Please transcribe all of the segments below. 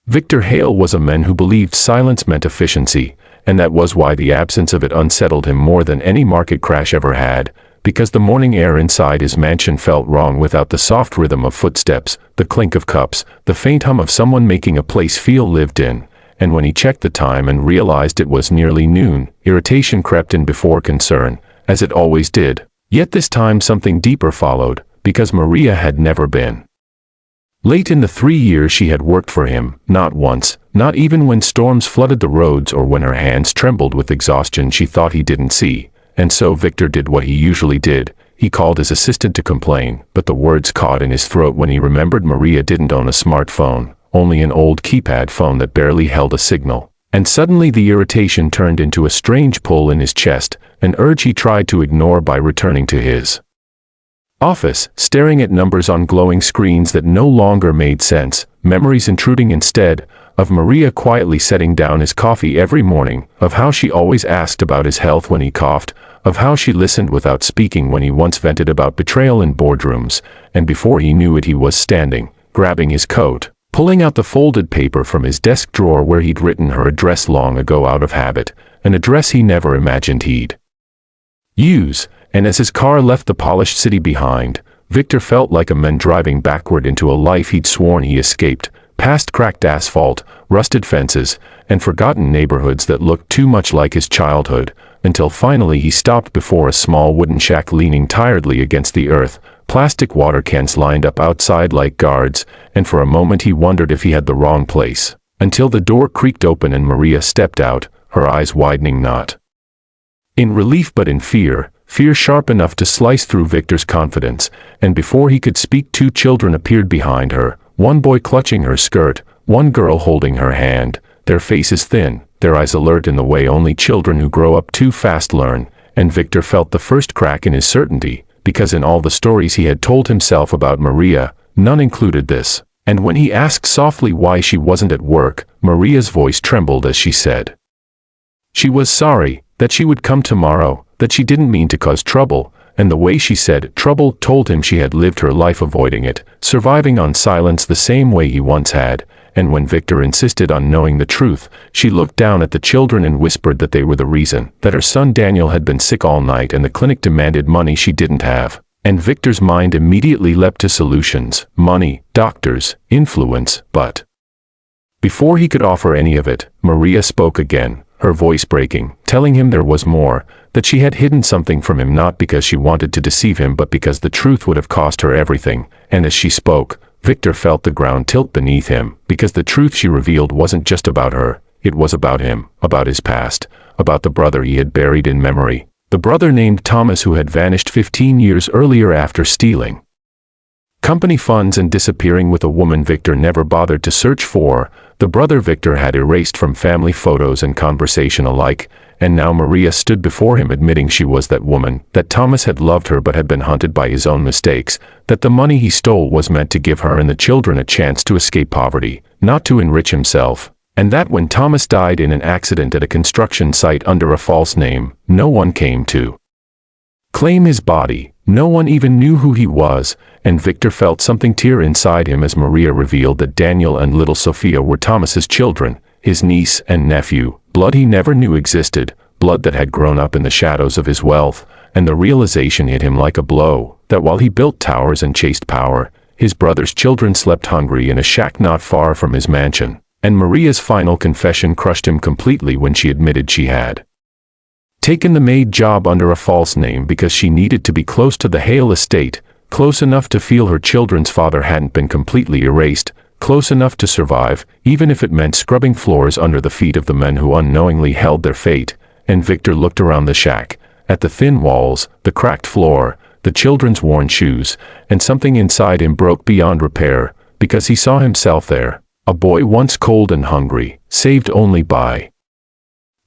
Victor Hale was a man who believed silence meant efficiency, and that was why the absence of it unsettled him more than any market crash ever had, because the morning air inside his mansion felt wrong without the soft rhythm of footsteps, the clink of cups, the faint hum of someone making a place feel lived in. And when he checked the time and realized it was nearly noon, irritation crept in before concern, as it always did. Yet this time something deeper followed, because Maria had never been late in the 3 years she had worked for him, not once, not even when storms flooded the roads or when her hands trembled with exhaustion she thought he didn't see. And so Victor did what he usually did. He called his assistant to complain, but the words caught in his throat when he remembered Maria didn't own a smartphone, only an old keypad phone that barely held a signal. And suddenly the irritation turned into a strange pull in his chest, an urge he tried to ignore by returning to his office, staring at numbers on glowing screens that no longer made sense, memories intruding instead, of Maria quietly setting down his coffee every morning, of how she always asked about his health when he coughed, of how she listened without speaking when he once vented about betrayal in boardrooms, and before he knew it he was standing, grabbing his coat, pulling out the folded paper from his desk drawer where he'd written her address long ago out of habit, an address he never imagined he'd use. And as his car left the polished city behind, Victor felt like a man driving backward into a life he'd sworn he escaped, past cracked asphalt, rusted fences, and forgotten neighborhoods that looked too much like his childhood, until finally he stopped before a small wooden shack leaning tiredly against the earth, plastic water cans lined up outside like guards, and for a moment he wondered if he had the wrong place, until the door creaked open and Maria stepped out, her eyes widening not in relief but in fear. Fear sharp enough to slice through Victor's confidence, and before he could speak 2 children appeared behind her, one boy clutching her skirt, one girl holding her hand, their faces thin, their eyes alert in the way only children who grow up too fast learn, and Victor felt the first crack in his certainty, because in all the stories he had told himself about Maria, none included this. And when he asked softly why she wasn't at work, Maria's voice trembled as she said she was sorry, that she would come tomorrow, that she didn't mean to cause trouble, and the way she said trouble told him she had lived her life avoiding it, surviving on silence the same way he once had, and when Victor insisted on knowing the truth, she looked down at the children and whispered that they were the reason, that her son Daniel had been sick all night and the clinic demanded money she didn't have. And Victor's mind immediately leapt to solutions, money, doctors, influence, but before he could offer any of it, Maria spoke again, her voice breaking, telling him there was more, that she had hidden something from him not because she wanted to deceive him but because the truth would have cost her everything. And as she spoke, Victor felt the ground tilt beneath him, because the truth she revealed wasn't just about her, it was about him, about his past, about the brother he had buried in memory, the brother named Thomas who had vanished 15 years earlier after stealing company funds and disappearing with a woman Victor never bothered to search for, the brother Victor had erased from family photos and conversation alike, and now Maria stood before him admitting she was that woman, that Thomas had loved her but had been haunted by his own mistakes, that the money he stole was meant to give her and the children a chance to escape poverty, not to enrich himself, and that when Thomas died in an accident at a construction site under a false name, no one came to claim his body, no one even knew who he was, and Victor felt something tear inside him as Maria revealed that Daniel and little Sophia were Thomas's children, his niece and nephew, blood he never knew existed, blood that had grown up in the shadows of his wealth, and the realization hit him like a blow, that while he built towers and chased power, his brother's children slept hungry in a shack not far from his mansion, and Maria's final confession crushed him completely when she admitted she had taken the maid job under a false name because she needed to be close to the Hale estate, close enough to feel her children's father hadn't been completely erased, close enough to survive, even if it meant scrubbing floors under the feet of the men who unknowingly held their fate. And Victor looked around the shack, at the thin walls, the cracked floor, the children's worn shoes, and something inside him broke beyond repair, because he saw himself there, a boy once cold and hungry, saved only by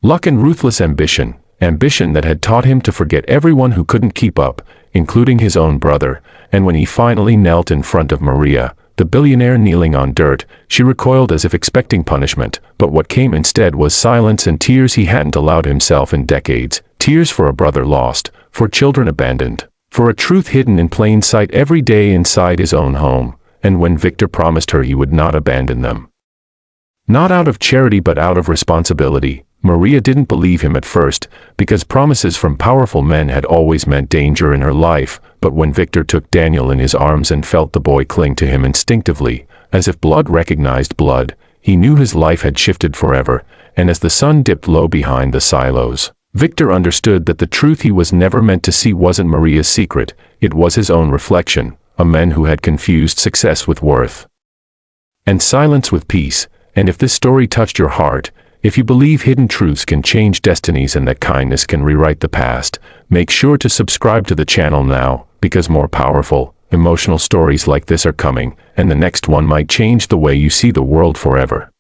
luck and ruthless ambition, ambition that had taught him to forget everyone who couldn't keep up, including his own brother. And when he finally knelt in front of Maria, the billionaire kneeling on dirt, she recoiled as if expecting punishment, but what came instead was silence and tears he hadn't allowed himself in decades, tears for a brother lost, for children abandoned, for a truth hidden in plain sight every day inside his own home, and when Victor promised her he would not abandon them. Not out of charity but out of responsibility. Maria didn't believe him at first, because promises from powerful men had always meant danger in her life, but when Victor took Daniel in his arms and felt the boy cling to him instinctively, as if blood recognized blood, he knew his life had shifted forever, and as the sun dipped low behind the silos, Victor understood that the truth he was never meant to see wasn't Maria's secret, it was his own reflection, a man who had confused success with worth, and silence with peace. And if this story touched your heart, if you believe hidden truths can change destinies and that kindness can rewrite the past, make sure to subscribe to the channel now, because more powerful, emotional stories like this are coming, and the next one might change the way you see the world forever.